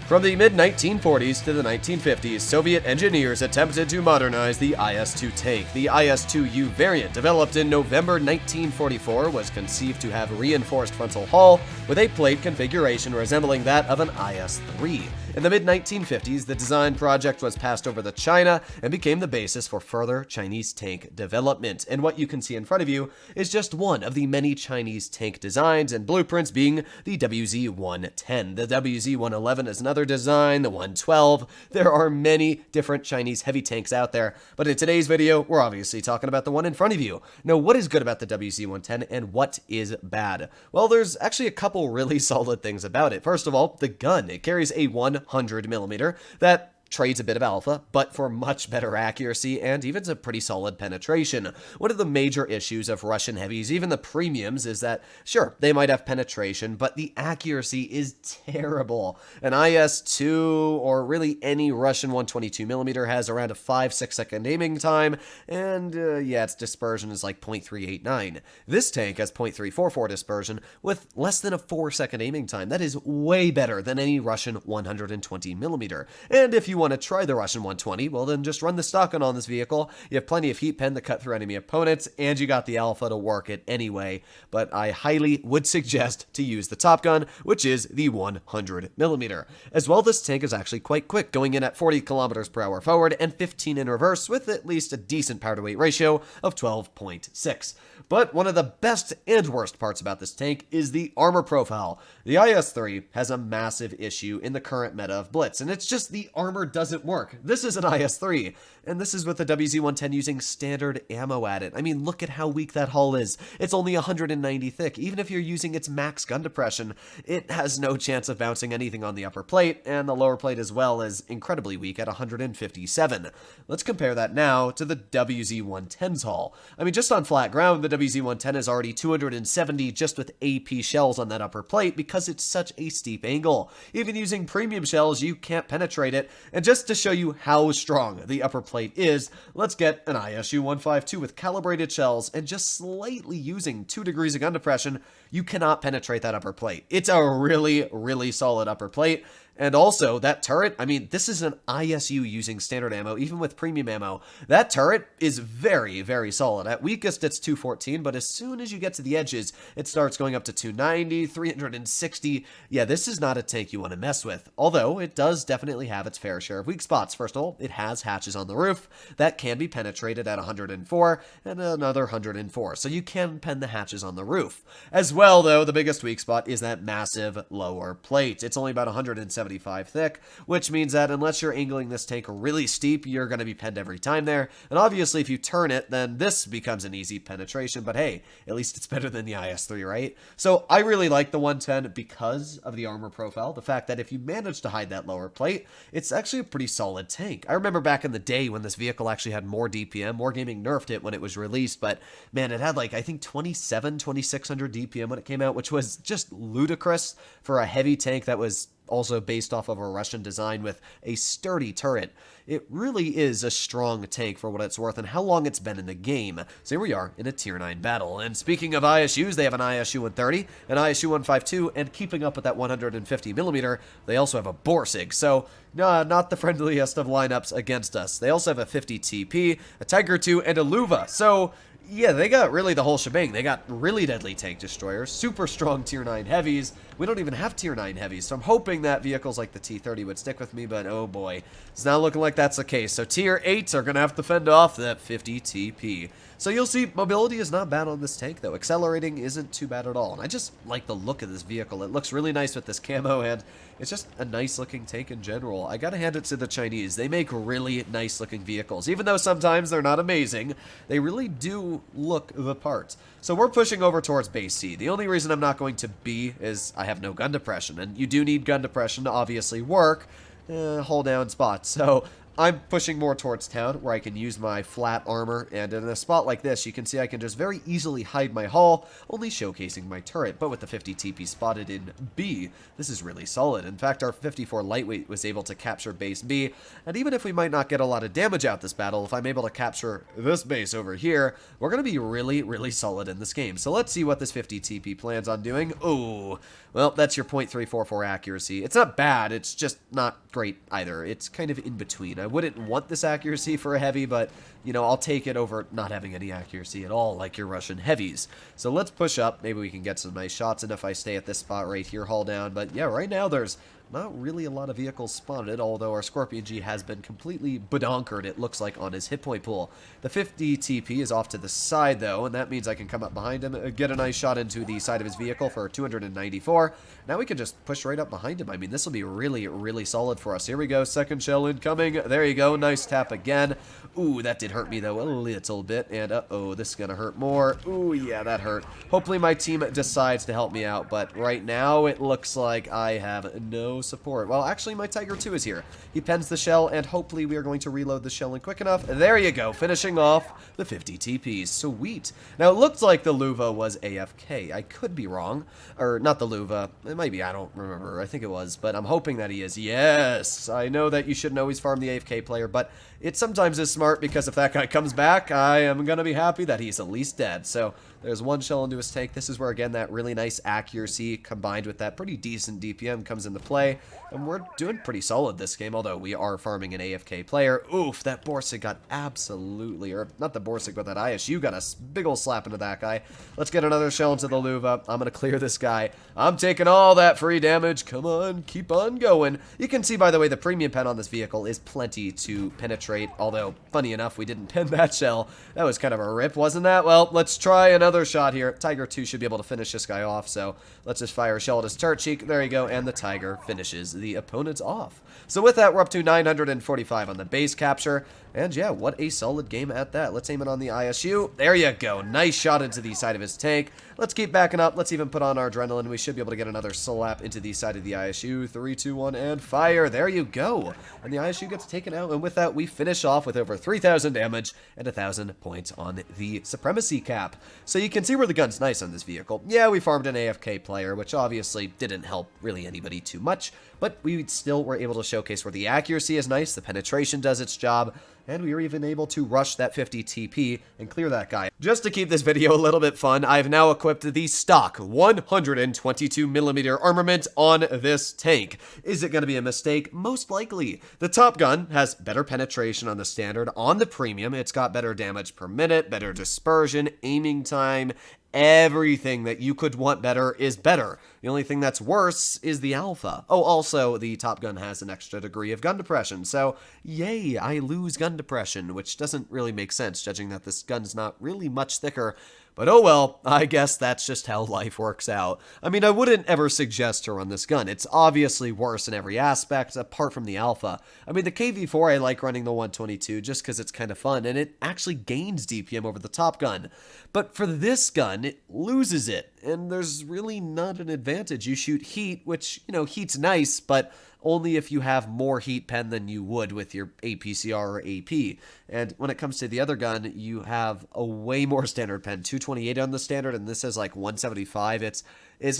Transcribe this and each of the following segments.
From the mid-1940s to the 1950s, Soviet engineers attempted to modernize the IS-2 tank. The IS-2U variant, developed in November 1944, was conceived to have reinforced frontal hull with a plate configuration resembling that of an IS-3. In the mid-1950s, the design project was passed over to China and became the basis for further Chinese tank development. And what you can see in front of you is just one of the many Chinese tank designs and blueprints, being the WZ-110. The WZ-111 is another design, the 112. There are many different Chinese heavy tanks out there, but in today's video, we're obviously talking about the one in front of you. Now, what is good about the WZ-110 and what is bad? Well, there's actually a couple really solid things about it. First of all, the gun. It carries a 100mm that trades a bit of alpha, but for much better accuracy and even some pretty solid penetration. One of the major issues of Russian heavies, even the premiums, is that, sure, they might have penetration, but the accuracy is terrible. An IS-2, or really any Russian 122mm, has around a 5-6 second aiming time, and yeah, its dispersion is like 0.389. This tank has 0.344 dispersion with less than a 4-second aiming time. That is way better than any Russian 120mm. And if you want to try the Russian 120, well then just run the stock on this vehicle. You have plenty of heat pen to cut through enemy opponents, and you got the alpha to work it anyway. But I highly would suggest to use the Top Gun, which is the 100mm. As well, this tank is actually quite quick, going in at 40 km/h forward and 15 in reverse, with at least a decent power to weight ratio of 12.6. But one of the best and worst parts about this tank is the armor profile. The IS-3 has a massive issue in the current meta of Blitz, and it's just the armor doesn't work. This is an IS-3, and this is with the WZ-110 using standard ammo at it. I mean, look at how weak that hull is. It's only 190 thick. Even if you're using its max gun depression, it has no chance of bouncing anything on the upper plate, and the lower plate as well is incredibly weak at 157. Let's compare that now to the WZ-110's hull. I mean, just on flat ground, the WZ-110 is already 270 just with AP shells on that upper plate because it's such a steep angle. Even using premium shells, you can't penetrate it. And just to show you how strong the upper plate is, let's get an ISU-152 with calibrated shells, and just slightly using 2 degrees of gun depression, you cannot penetrate that upper plate. It's a really, really solid upper plate. And also, that turret, I mean, this is an ISU using standard ammo, even with premium ammo. That turret is very, very solid. At weakest, it's 214, but as soon as you get to the edges, it starts going up to 290, 360. Yeah, this is not a tank you want to mess with, although it does definitely have its fair share of weak spots. First of all, it has hatches on the roof that can be penetrated at 104 and another 104, so you can pen the hatches on the roof. As well, though, the biggest weak spot is that massive lower plate. It's only about 175 thick, which means that unless you're angling this tank really steep, you're going to be penned every time there. And obviously, if you turn it, then this becomes an easy penetration, but hey, at least it's better than the IS-3, right? So I really like the 110 because of the armor profile, the fact that if you manage to hide that lower plate, it's actually a pretty solid tank. I remember back in the day when this vehicle actually had more DPM, Wargaming nerfed it when it was released, but man, it had like, I think 2600 DPM when it came out, which was just ludicrous for a heavy tank that was also based off of a Russian design with a sturdy turret. It really is a strong tank for what it's worth and how long it's been in the game. So here we are in a Tier 9 battle. And speaking of ISUs, they have an ISU-130, an ISU-152, and keeping up with that 150mm, they also have a Borsig. So, no, not the friendliest of lineups against us. They also have a 50 TP, a Tiger II, and a Luva. So, yeah, they got really the whole shebang. They got really deadly tank destroyers, super strong Tier 9 heavies. We don't even have Tier 9 heavies, so I'm hoping that vehicles like the T-30 would stick with me, but oh boy, it's not looking like that's the case. So Tier 8s are going to have to fend off that 50 TP. So you'll see, mobility is not bad on this tank, though. Accelerating isn't too bad at all, and I just like the look of this vehicle. It looks really nice with this camo, and it's just a nice-looking tank in general. I gotta hand it to the Chinese. They make really nice-looking vehicles. Even though sometimes they're not amazing, they really do look the part. So we're pushing over towards base C. The only reason I'm not going to B is I have no gun depression, and you do need gun depression to obviously work. Hold down spots. So I'm pushing more towards town where I can use my flat armor, and in a spot like this, you can see I can just very easily hide my hull, only showcasing my turret. But with the 50 TP spotted in B, this is really solid. In fact, our 54 lightweight was able to capture base B, and even if we might not get a lot of damage out this battle, if I'm able to capture this base over here, we're going to be really, really solid in this game. So let's see what this 50 TP plans on doing. Oh, well, that's your .344 accuracy. It's not bad, it's just not great either. It's kind of in between. I wouldn't want this accuracy for a heavy, but, you know, I'll take it over not having any accuracy at all, like your Russian heavies. So let's push up. Maybe we can get some nice shots, and if I stay at this spot right here, haul down. But yeah, right now there's not really a lot of vehicles spotted, although our Scorpion G has been completely badonkered, it looks like, on his hit point pool. The 50 TP is off to the side, though, and that means I can come up behind him, get a nice shot into the side of his vehicle for 294. Now we can just push right up behind him. I mean, this will be really, really solid for us. Here we go, second shell incoming. There you go, nice tap again. Ooh, that did hurt me, though, a little bit, and uh-oh, this is gonna hurt more. Ooh, yeah, that hurt. Hopefully my team decides to help me out, but right now it looks like I have no support. Well, actually, my Tiger 2 is here. He pens the shell, and hopefully we are going to reload the shell in quick enough. There you go, finishing off the 50 TPs. Sweet. Now, it looked like the Luva was AFK. I could be wrong. Or, not the Luva. It might be, I don't remember. I think it was, but I'm hoping that he is. Yes! I know that you shouldn't always farm the AFK player, but it sometimes is smart, because if that guy comes back, I am going to be happy that he's at least dead. So, there's one shell into his tank. This is where, again, that really nice accuracy combined with that pretty decent DPM comes into play. And we're doing pretty solid this game, although we are farming an AFK player. Oof, that Borsig got absolutely, or not the Borsig, but that ISU got a big ol' slap into that guy. Let's get another shell into the Luva. I'm going to clear this guy. I'm taking all that free damage. Come on, keep on going. You can see, by the way, the premium pen on this vehicle is plenty to penetrate, although, funny enough, we didn't pen that shell. That was kind of a rip, wasn't that? Well, let's try another shot here. Tiger 2 should be able to finish this guy off, so let's just fire a shell at his turret cheek. There you go, and the Tiger finishes the opponent off. So with that, we're up to 945 on the base capture, and yeah, what a solid game at that. Let's aim it on the ISU. There you go. Nice shot into the side of his tank. Let's keep backing up. Let's even put on our adrenaline. We should be able to get another slap into the side of the ISU. 3, 2, 1, and fire. There you go. And the ISU gets taken out, and with that, we finish off with over 3,000 damage and 1,000 points on the supremacy cap. So you can see where the gun's nice on this vehicle. Yeah, we farmed an AFK player, which obviously didn't help really anybody too much, but we still were able to showcase where the accuracy is nice, the penetration does its job, and we were even able to rush that 50 TP and clear that guy. Just to keep this video a little bit fun, I've now equipped the stock 122mm armament on this tank. Is it going to be a mistake? Most likely. The Top Gun has better penetration on the standard. On the premium, it's got better damage per minute, better dispersion, aiming time. Everything that you could want better is better. The only thing that's worse is the alpha. Oh, also, the Top Gun has an extra degree of gun depression, so yay, I lose gun depression, which doesn't really make sense, judging that this gun's not really much thicker. But oh well, I guess that's just how life works out. I mean, I wouldn't ever suggest to run this gun. It's obviously worse in every aspect, apart from the alpha. I mean, the KV-4, I like running the 122 just because it's kind of fun, and it actually gains DPM over the Top Gun. But for this gun, it loses it, and there's really not an advantage. You shoot heat, which, you know, heat's nice, but only if you have more heat pen than you would with your APCR or AP. And when it comes to the other gun, you have a way more standard pen, 228 on the standard, and this is like 175. It's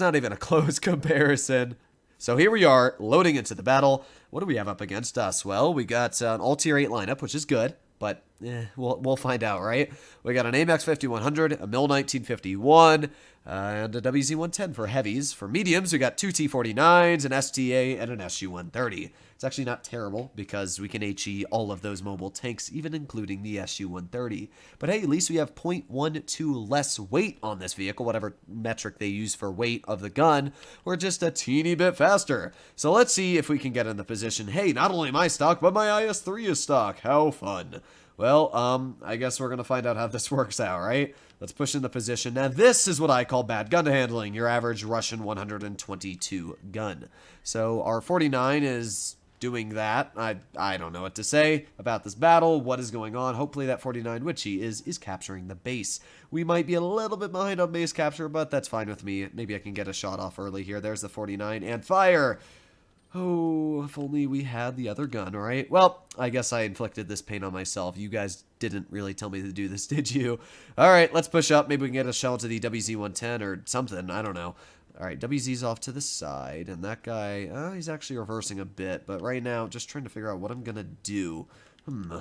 not even a close comparison. So here we are, loading into the battle. What do we have up against us? Well, we got an all-tier 8 lineup, which is good, but we'll find out, right? We got an AMAX 5100, a MIL 1951, and a WZ-110 for heavies. For mediums, we got 2 T-49s, an STA, and an SU-130. It's actually not terrible because we can HE all of those mobile tanks, even including the SU-130. But hey, at least we have 0.12 less weight on this vehicle, whatever metric they use for weight of the gun. We're just a teeny bit faster. So let's see if we can get in the position. Hey, not only my stock, but my IS-3 is stock. How fun. Well, I guess we're going to find out how this works out, right? Let's push in the position. Now, this is what I call bad gun handling, your average Russian 122 gun. So our 49 is doing that. I don't know what to say about this battle, what is going on. Hopefully that 49 Witchy is capturing the base. We might be a little bit behind on base capture, but that's fine with me. Maybe I can get a shot off early here. There's the 49, and fire! Oh, if only we had the other gun, right? Well, I guess I inflicted this pain on myself. You guys didn't really tell me to do this, did you? All right, let's push up. Maybe we can get a shell to the WZ-110 or something. I don't know. All right, WZ's off to the side, and that guy, he's actually reversing a bit. But right now, just trying to figure out what I'm going to do.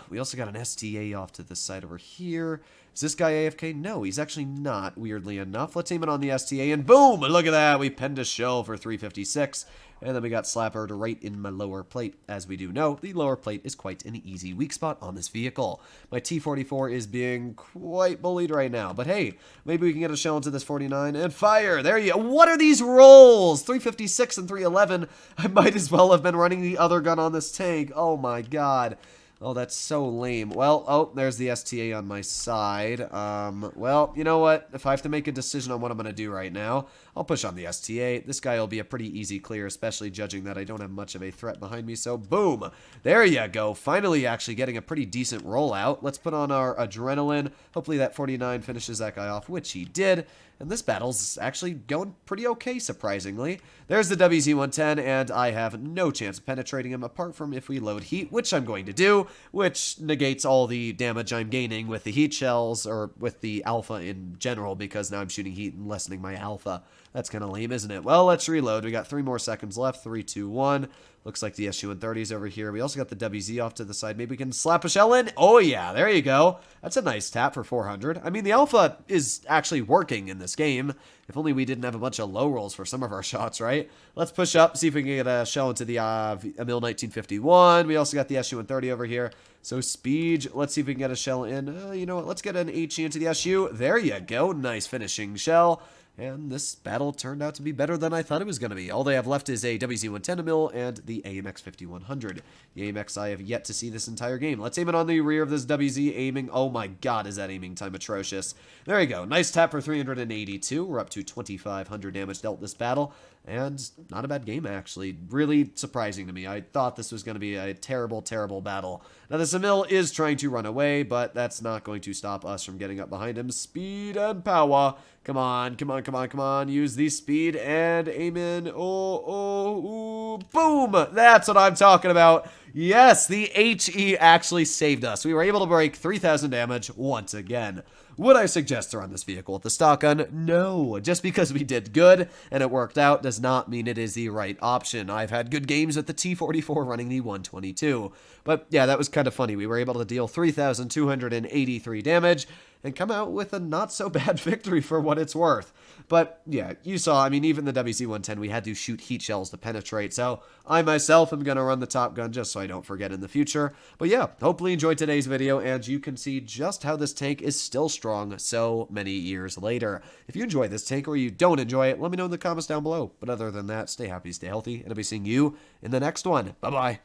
We also got an STA off to the side over here. Is this guy AFK? No, he's actually not, weirdly enough. Let's aim it on the STA, and boom! Look at that! We penned a shell for 356. And then we got Slapper right in my lower plate. As we do know, the lower plate is quite an easy weak spot on this vehicle. My T-44 is being quite bullied right now. But hey, maybe we can get a shell into this 49 and fire. There you go. What are these rolls? 356 and 311. I might as well have been running the other gun on this tank. Oh my god. Oh, that's so lame. Well, oh, there's the STA on my side. Well, you know what? If I have to make a decision on what I'm going to do right now, I'll push on the STA. This guy will be a pretty easy clear, especially judging that I don't have much of a threat behind me. So, boom. There you go. Finally actually getting a pretty decent rollout. Let's put on our adrenaline. Hopefully that 49 finishes that guy off, which he did. And this battle's actually going pretty okay, surprisingly. There's the WZ-110, and I have no chance of penetrating him apart from if we load heat, which I'm going to do, which negates all the damage I'm gaining with the heat shells, or with the alpha in general, because now I'm shooting heat and lessening my alpha. That's kind of lame, isn't it? Well, let's reload. We got 3 more seconds left. 3, 2, 1. Looks like the SU-130 is over here. We also got the WZ off to the side. Maybe we can slap a shell in. Oh, yeah. There you go. That's a nice tap for 400. I mean, the alpha is actually working in this game. If only we didn't have a bunch of low rolls for some of our shots, right? Let's push up, see if we can get a shell into the Emil 1951. We also got the SU-130 over here. So speed. Let's see if we can get a shell in. You know what? Let's get an HE into the SU. There you go. Nice finishing shell. And this battle turned out to be better than I thought it was going to be. All they have left is a WZ-110 mil and the AMX 5100. The AMX I have yet to see this entire game. Let's aim it on the rear of this WZ aiming. Oh my god, is that aiming time atrocious. There you go. Nice tap for 382. We're up to 2,500 damage dealt this battle. And not a bad game, actually. Really surprising to me. I thought this was going to be a terrible, terrible battle. Now, this Emil is trying to run away, but that's not going to stop us from getting up behind him. Speed and power. Come on, come on, come on, come on. Use the speed and aim in. Oh, boom! That's what I'm talking about. Yes, the HE actually saved us. We were able to break 3,000 damage once again. Would I suggest to run this vehicle with the stock gun? No. Just because we did good and it worked out does not mean it is the right option. I've had good games with the T-44 running the 122. But yeah, that was kind of funny. We were able to deal 3,283 damage and come out with a not so bad victory for what it's worth. But yeah, you saw, I mean, even the WZ-110, we had to shoot heat shells to penetrate. So I myself am going to run the top gun just so I don't forget in the future. But yeah, hopefully you enjoyed today's video and you can see just how this tank is still strong so many years later. If you enjoy this tank or you don't enjoy it, let me know in the comments down below. But other than that, stay happy, stay healthy, and I'll be seeing you in the next one. Bye-bye.